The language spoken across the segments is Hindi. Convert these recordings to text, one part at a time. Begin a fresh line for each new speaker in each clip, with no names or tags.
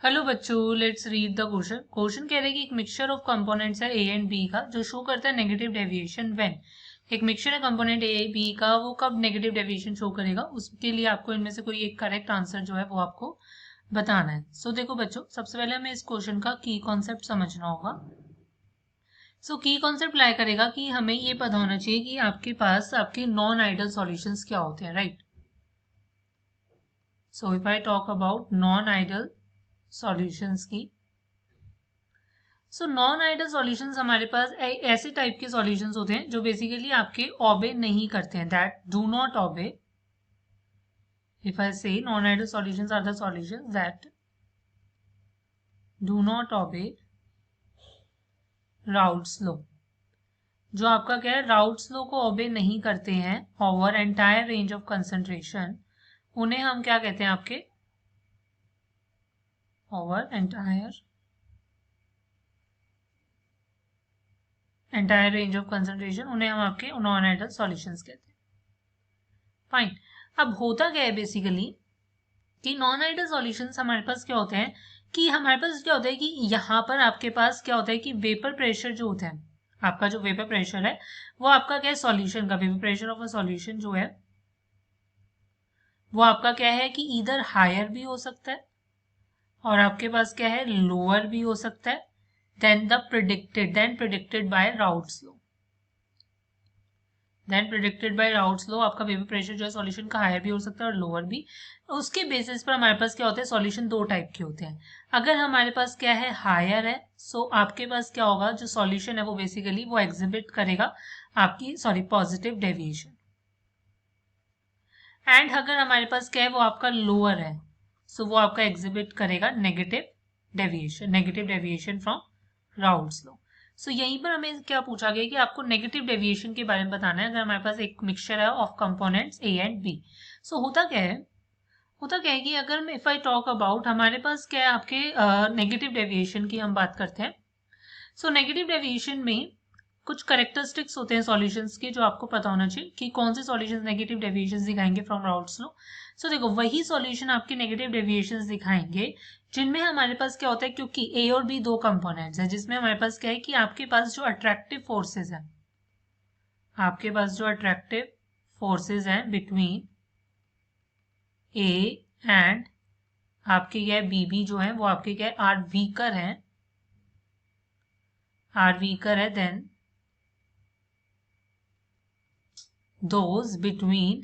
हेलो बच्चों, let's read the question. Question कह रहे हैं कि एक मिक्सचर ऑफ कंपोनेंट्स है ए एंड बी का जो शो करता है नेगेटिव डेविएशन व्हेन। एक मिक्सचर है कंपोनेंट ए बी का, वो कब नेगेटिव डेविएशन शो करेगा, उसके लिए आपको इनमें से कोई एक करेक्ट आंसर जो है वो आपको बताना है। सो देखो बच्चों, सबसे पहले हमें इस क्वेश्चन का की कॉन्सेप्ट समझना होगा। सो की कॉन्सेप्ट लाई करेगा कि हमें ये पता होना चाहिए कि आपके पास आपके नॉन आइडल सॉल्यूशंस क्या होते हैं, right. So if I talk about non ideal solutions की, सो नॉन आइडल सॉल्यूशंस हमारे पास ऐसे टाइप के सॉल्यूशंस होते हैं जो बेसिकली आपके ओबे नहीं करते हैं, that do not obey. If I say non ideal solutions are the solutions that do not obey Raoult's law. जो आपका क्या है, राउट्स लॉ को ओबे नहीं करते हैं over entire range of concentration, उन्हें हम क्या कहते हैं आपके, over entire range of concentration, उन्हें हम आपके नॉन आइडल सॉल्यूशंस कहते हैं। फाइन। अब होता क्या है बेसिकली कि नॉन आइडल सॉल्यूशंस हमारे पास क्या होते हैं कि हमारे पास क्या होता है कि यहाँ पर आपके पास क्या होता है कि वेपर प्रेशर जो होता है, आपका जो वेपर प्रेशर है वो आपका क्या है, सॉल्यूशन का vapour pressure of a solution जो है वो आपका क्या है कि इधर हायर भी हो सकता है और आपके पास क्या है, लोअर भी हो सकता है then predicted by Raoult's law. Then predicted by Raoult's law आपका वेपर प्रेशर जो है सॉल्यूशन का हायर भी हो सकता है और लोअर भी। उसके बेसिस पर हमारे पास क्या होता है, सॉल्यूशन दो टाइप के होते हैं। अगर हमारे पास क्या है, हायर है, सो आपके पास क्या होगा, जो सॉल्यूशन है वो बेसिकली वो एग्जिबिट करेगा आपकी पॉजिटिव डेविएशन। एंड अगर हमारे पास क्या है, वो आपका लोअर है, सो वो आपका एग्जिबिट करेगा negative deviation from Raoult's law. So यहीं पर हमें क्या पूछा गया कि आपको नेगेटिव डेविएशन के बारे में बताना है अगर हमारे पास एक मिक्सचर है of components A and B. So होता क्या है कि अगर इफ आई टॉक अबाउट हमारे पास क्या है आपके नेगेटिव डेविएशन की हम बात करते हैं। सो नेगेटिव डेविएशन में कुछ करेक्टरिस्टिक्स होते हैं सॉल्यूशंस के जो आपको पता होना चाहिए कि कौन से सॉल्यूशंस नेगेटिव डेविएशंस दिखाएंगे फ्रॉम राउट्स लॉ। सो देखो, वही सॉल्यूशन आपके नेगेटिव डेविएशंस दिखाएंगे जिनमें हमारे पास क्या होता है, क्योंकि ए और बी दो कंपोनेंट्स हैं, जिसमें हमारे पास क्या है कि आपके पास जो अट्रैक्टिव फोर्सेस हैं, आपके पास जो अट्रैक्टिव फोर्सेस हैं बिटवीन ए एंड आपके क्या है बी जो है वो आपके क्या है आर वीकर है than those between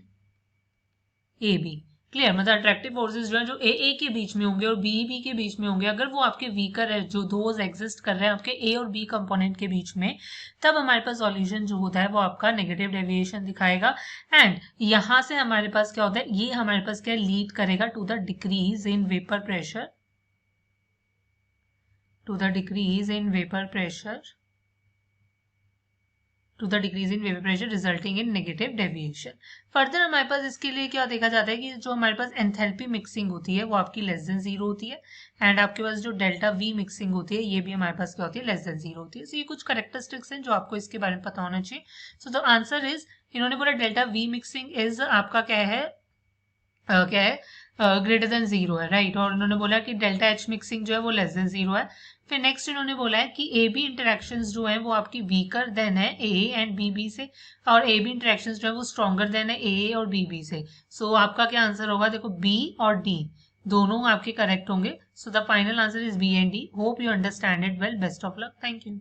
A B. Clear, मतलब अट्रैक्टिव फोर्सेस जो है जो ए के बीच में होंगे और बी के बीच में होंगे, अगर वो आपके वीकर है, जो दोज एग्जिस्ट कर रहे हैं आपके ए और बी कंपोनेंट के बीच में, तब हमारे पास सॉल्यूशन जो होता है वो आपका नेगेटिव डेविएशन दिखाएगा। एंड यहां से हमारे पास क्या होता है, ये हमारे पास क्या लीड करेगा to the decrease in vapour pressure, resulting in negative deviation. Further हमारे पास इसके लिए क्या देखा जाता है कि जो हमारे पास एंथैल्पी मिक्सिंग होती है वो आपकी लेस देन जीरो होती है एंड आपके पास जो डेल्टा वी मिक्सिंग होती है ये भी हमारे पास क्या होती है, लेस देन जीरो होती है। सो ये कुछ करेक्टरिस्टिक्स हैं जो आपको इसके बारे में पता होना चाहिए। सो द आंसर इज, इन्होंने बोला डेल्टा वी मिक्सिंग इज आपका क्या है ग्रेटर देन जीरो है, राइट। और उन्होंने बोला कि डेल्टा एच मिक्सिंग जो है वो लेस देन जीरो है। फिर नेक्स्ट इन्होंने बोला है कि ए बी इंटरेक्शंस जो है वो आपकी वीकर देन है ए एंड बी से, और ए बी इंटरेक्शंस जो है वो स्ट्रॉन्गर देन है ए और बी से। सो आपका क्या आंसर होगा, देखो बी और डी दोनों आपके करेक्ट होंगे। So the final answer is B and D. Hope you understand it well. Best of luck. Thank you.